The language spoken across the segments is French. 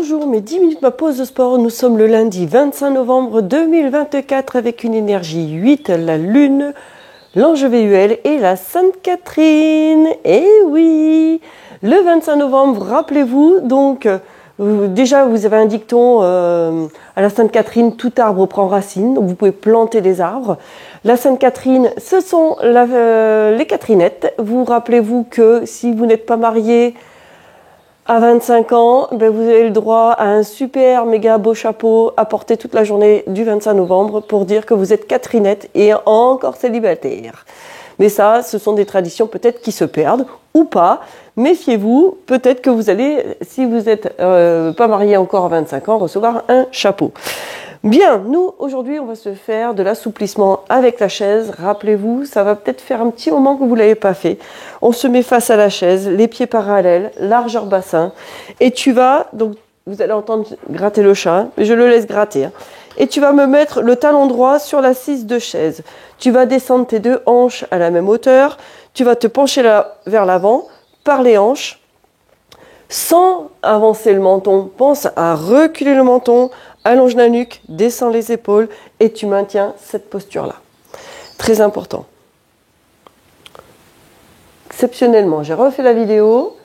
Bonjour, mes 10 minutes ma pause de sport. Nous sommes le lundi 25 novembre 2024 avec une énergie 8, la lune, l'ange VUL et la Sainte Catherine. Eh oui, le 25 novembre, rappelez-vous, donc déjà vous avez un dicton à la Sainte Catherine, tout arbre prend racine, donc vous pouvez planter des arbres. La Sainte Catherine, ce sont les Catherinettes. Vous rappelez-vous que si vous n'êtes pas marié à 25 ans, ben vous avez le droit à un super méga beau chapeau à porter toute la journée du 25 novembre pour dire que vous êtes Catherinette et encore célibataire. Mais ça, ce sont des traditions peut-être qui se perdent ou pas. Méfiez-vous, peut-être que vous allez, si vous n'êtes pas marié encore à 25 ans, recevoir un chapeau. Bien, nous, aujourd'hui, on va se faire de l'assouplissement avec la chaise. Rappelez-vous, ça va peut-être faire un petit moment que vous ne l'avez pas fait. On se met face à la chaise, les pieds parallèles, largeur bassin. Et tu vas, donc vous allez entendre gratter le chat, mais je le laisse gratter. Et tu vas me mettre le talon droit sur l'assise de chaise. Tu vas descendre tes deux hanches à la même hauteur. Tu vas te pencher vers l'avant par les hanches. Sans avancer le menton, pense à reculer le menton, allonge la nuque, descends les épaules et tu maintiens cette posture-là. Très important. Exceptionnellement, j'ai refait la vidéo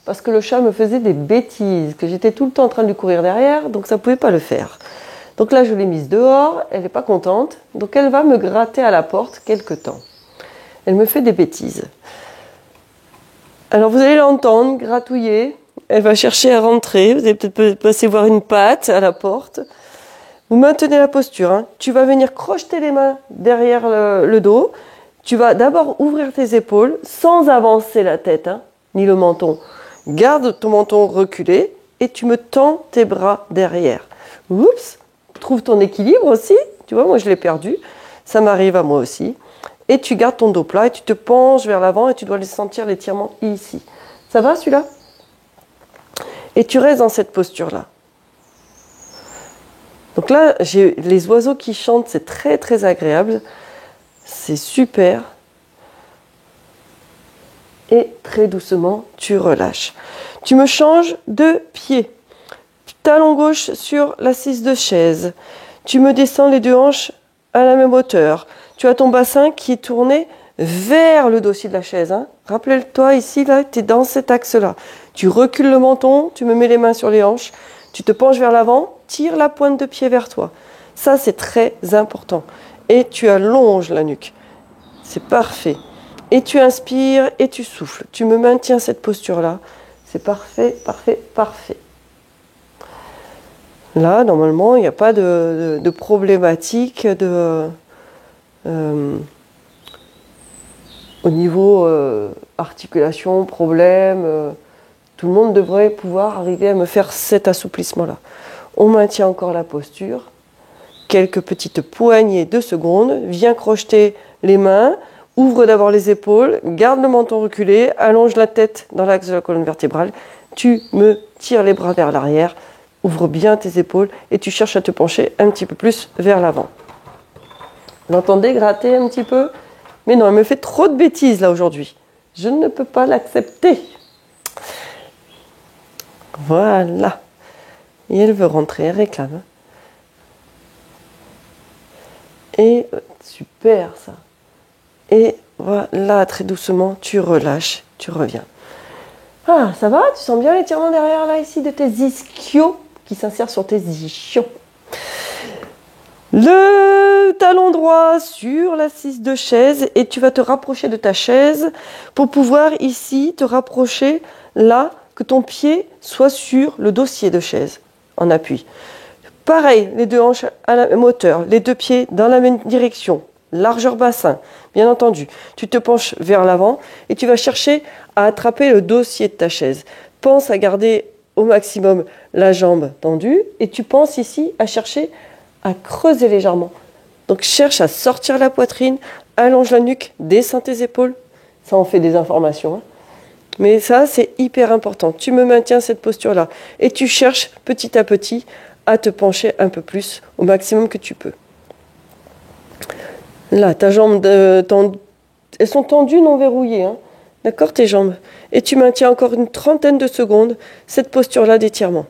parce que le chat me faisait des bêtises, que j'étais tout le temps en train de lui courir derrière, donc ça ne pouvait pas le faire. Donc là, je l'ai mise dehors, elle n'est pas contente, donc elle va me gratter à la porte quelque temps. Elle me fait des bêtises. Alors vous allez l'entendre gratouiller. Elle va chercher à rentrer. Vous allez peut-être passer voir une patte à la porte. Vous maintenez la posture. Hein. Tu vas venir crocheter les mains derrière le dos. Tu vas d'abord ouvrir tes épaules sans avancer la tête, hein, ni le menton. Garde ton menton reculé et tu me tends tes bras derrière. Oups, trouve ton équilibre aussi. Tu vois, moi je l'ai perdu. Ça m'arrive à moi aussi. Et tu gardes ton dos plat et tu te penches vers l'avant et tu dois sentir l'étirement ici. Ça va celui-là ? Et tu restes dans cette posture-là. Donc là, j'ai les oiseaux qui chantent, c'est très très agréable. C'est super. Et très doucement, tu relâches. Tu me changes de pied. Talon gauche sur l'assise de chaise. Tu me descends les deux hanches à la même hauteur. Tu as ton bassin qui est tourné vers le dossier de la chaise. Hein. Rappelle-toi ici, là, tu es dans cet axe-là. Tu recules le menton, tu me mets les mains sur les hanches, tu te penches vers l'avant, tire la pointe de pied vers toi. Ça, c'est très important. Et tu allonges la nuque. C'est parfait. Et tu inspires et tu souffles. Tu me maintiens cette posture-là. C'est parfait, parfait, parfait. Là, normalement, il n'y a pas de problématique au niveau articulation, problème. Tout le monde devrait pouvoir arriver à me faire cet assouplissement-là. On maintient encore la posture. Quelques petites poignées de secondes. Viens crocheter les mains. Ouvre d'abord les épaules. Garde le menton reculé. Allonge la tête dans l'axe de la colonne vertébrale. Tu me tires les bras vers l'arrière. Ouvre bien tes épaules et tu cherches à te pencher un petit peu plus vers l'avant. Vous l'entendez gratter un petit peu ? Mais non, elle me fait trop de bêtises là aujourd'hui. Je ne peux pas l'accepter. Voilà. Et elle veut rentrer, elle réclame. Et super ça. Et voilà, très doucement, tu relâches, tu reviens. Ah, ça va ? Tu sens bien l'étirement derrière là, ici, de tes ischios qui s'insèrent sur tes ischios. Le talon droit sur l'assise de chaise et tu vas te rapprocher de ta chaise pour pouvoir ici te rapprocher là, que ton pied soit sur le dossier de chaise en appui. Pareil, les deux hanches à la même hauteur, les deux pieds dans la même direction, largeur bassin, bien entendu. Tu te penches vers l'avant et tu vas chercher à attraper le dossier de ta chaise. Pense à garder au maximum la jambe tendue et tu penses ici à chercher à creuser légèrement. Donc cherche à sortir la poitrine, allonge la nuque, descends tes épaules. Ça en fait des informations. Hein. Mais ça, c'est hyper important. Tu me maintiens cette posture-là. Et tu cherches petit à petit à te pencher un peu plus au maximum que tu peux. Là, ta jambe, elles sont tendues, non verrouillées. Hein. D'accord, tes jambes. Et tu maintiens encore une trentaine de secondes cette posture-là d'étirement.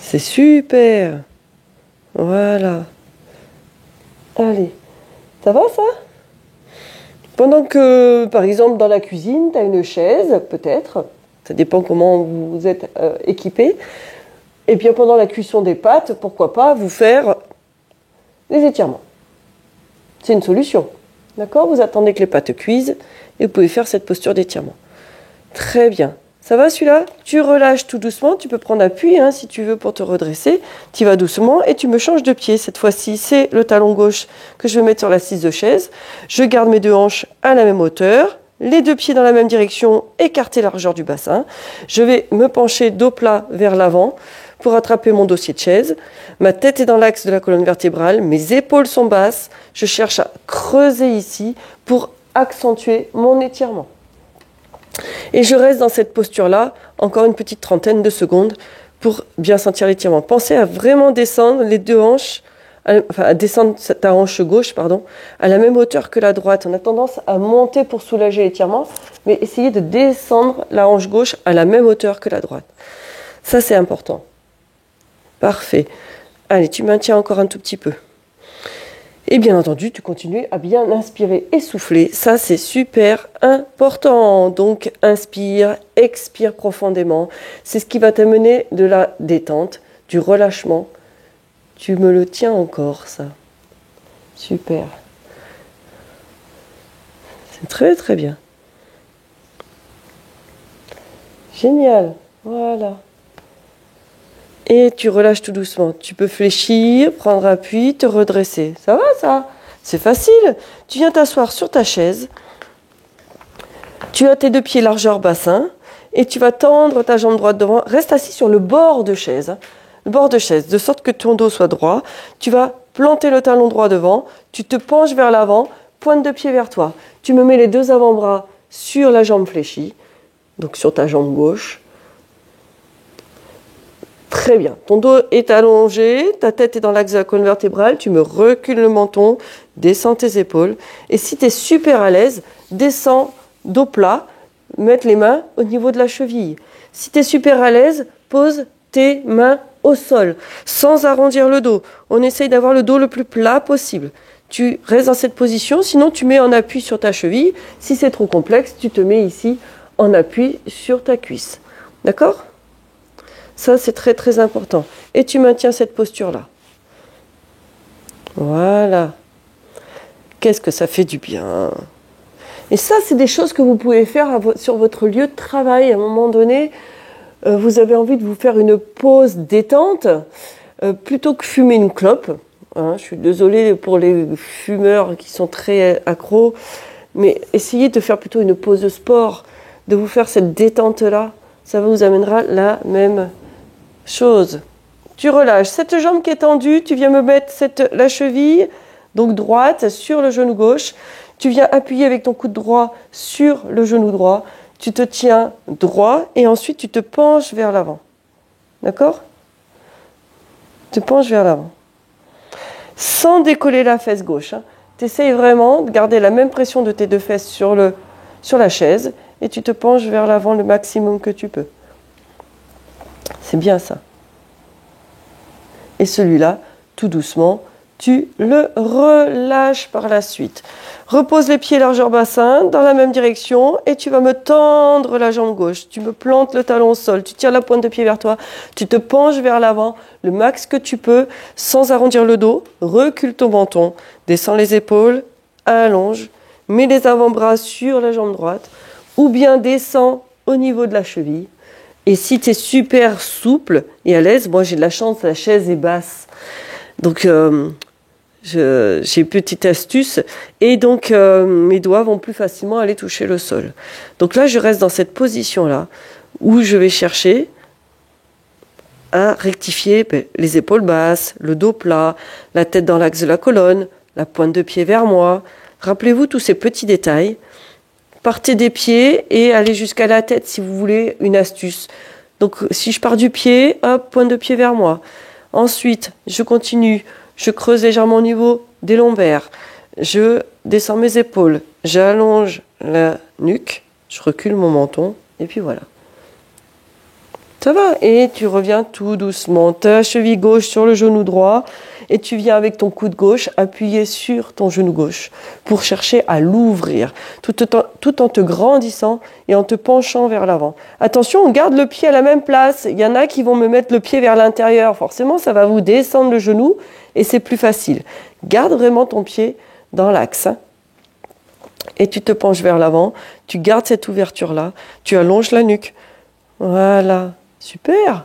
C'est super. Voilà. Allez, ça va ça? Pendant que, par exemple, dans la cuisine, tu as une chaise, peut-être, ça dépend comment vous êtes équipé, et bien pendant la cuisson des pâtes, pourquoi pas vous faire les étirements. C'est une solution. D'accord? Vous attendez que les pâtes cuisent et vous pouvez faire cette posture d'étirement. Très bien. Ça va celui-là? Tu relâches tout doucement, tu peux prendre appui si tu veux pour te redresser. Tu vas doucement et tu me changes de pied. Cette fois-ci, c'est le talon gauche que je vais mettre sur l'assise de chaise. Je garde mes deux hanches à la même hauteur, les deux pieds dans la même direction, écarter la largeur du bassin. Je vais me pencher dos plat vers l'avant pour attraper mon dossier de chaise. Ma tête est dans l'axe de la colonne vertébrale, mes épaules sont basses. Je cherche à creuser ici pour accentuer mon étirement. Et je reste dans cette posture-là, encore une petite trentaine de secondes pour bien sentir l'étirement. Pensez à vraiment descendre les deux hanches, à descendre ta hanche gauche, à la même hauteur que la droite. On a tendance à monter pour soulager l'étirement, mais essayez de descendre la hanche gauche à la même hauteur que la droite. Ça, c'est important. Parfait. Allez, tu maintiens encore un tout petit peu. Et bien entendu, tu continues à bien inspirer et souffler. Ça, c'est super important. Donc, inspire, expire profondément. C'est ce qui va t'amener de la détente, du relâchement. Tu me le tiens encore, ça. Super. C'est très, très bien. Génial. Voilà. Et tu relâches tout doucement. Tu peux fléchir, prendre appui, te redresser. Ça va ça? C'est facile. Tu viens t'asseoir sur ta chaise. Tu as tes deux pieds largeur bassin. Et tu vas tendre ta jambe droite devant. Reste assis sur le bord de chaise. Le bord de chaise, de sorte que ton dos soit droit. Tu vas planter le talon droit devant. Tu te penches vers l'avant. Pointe de pied vers toi. Tu me mets les deux avant-bras sur la jambe fléchie. Donc sur ta jambe gauche. Très bien. Ton dos est allongé, ta tête est dans l'axe de la colonne vertébrale, tu me recules le menton, descends tes épaules. Et si tu es super à l'aise, descends dos plat, mettre les mains au niveau de la cheville. Si tu es super à l'aise, pose tes mains au sol, sans arrondir le dos. On essaye d'avoir le dos le plus plat possible. Tu restes dans cette position, sinon tu mets en appui sur ta cheville. Si c'est trop complexe, tu te mets ici en appui sur ta cuisse. D'accord ? Ça, c'est très très important. Et tu maintiens cette posture-là. Voilà. Qu'est-ce que ça fait du bien. Et ça, c'est des choses que vous pouvez faire sur votre lieu de travail. À un moment donné, vous avez envie de vous faire une pause détente, plutôt que fumer une clope. Je suis désolée pour les fumeurs qui sont très accros, mais essayez de faire plutôt une pause de sport, de vous faire cette détente-là. Ça vous amènera la même chose. Tu relâches cette jambe qui est tendue, tu viens me mettre la cheville, donc droite, sur le genou gauche. Tu viens appuyer avec ton coude droit sur le genou droit. Tu te tiens droit et ensuite tu te penches vers l'avant. D'accord ? Tu te penches vers l'avant. Sans décoller la fesse gauche. Tu essayes vraiment de garder la même pression de tes deux fesses sur la chaise et tu te penches vers l'avant le maximum que tu peux. C'est bien ça. Et celui-là, tout doucement, tu le relâches par la suite. Repose les pieds largeur bassin dans la même direction et tu vas me tendre la jambe gauche. Tu me plantes le talon au sol, tu tires la pointe de pied vers toi, tu te penches vers l'avant le max que tu peux sans arrondir le dos. Recule ton menton, descends les épaules, allonge, mets les avant-bras sur la jambe droite ou bien descends au niveau de la cheville. Et si tu es super souple et à l'aise, moi j'ai de la chance, la chaise est basse. Donc j'ai une petite astuce et donc mes doigts vont plus facilement aller toucher le sol. Donc là je reste dans cette position-là où je vais chercher à rectifier les épaules basses, le dos plat, la tête dans l'axe de la colonne, la pointe de pied vers moi. Rappelez-vous tous ces petits détails. Partez des pieds et allez jusqu'à la tête si vous voulez une astuce. Donc si je pars du pied, hop, pointe de pied vers moi. Ensuite, je continue, je creuse légèrement au niveau des lombaires. Je descends mes épaules, j'allonge la nuque, je recule mon menton et puis voilà. Ça va. Et tu reviens tout doucement. Ta cheville gauche sur le genou droit. Et tu viens avec ton coude gauche appuyer sur ton genou gauche pour chercher à l'ouvrir, tout en te grandissant et en te penchant vers l'avant. Attention, on garde le pied à la même place. Il y en a qui vont me mettre le pied vers l'intérieur. Forcément, ça va vous descendre le genou et c'est plus facile. Garde vraiment ton pied dans l'axe. Et tu te penches vers l'avant. Tu gardes cette ouverture-là. Tu allonges la nuque. Voilà. Super.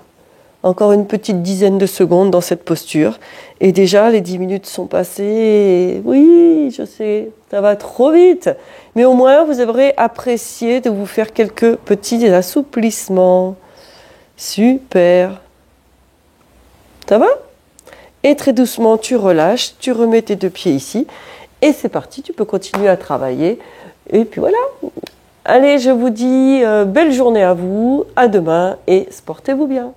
Encore une petite dizaine de secondes dans cette posture. Et déjà, les 10 minutes sont passées. Oui, je sais, ça va trop vite. Mais au moins, vous aurez apprécié de vous faire quelques petits assouplissements. Super. Ça va? Et très doucement, tu relâches. Tu remets tes 2 pieds ici. Et c'est parti, tu peux continuer à travailler. Et puis voilà. Allez, je vous dis belle journée à vous. À demain et portez-vous bien.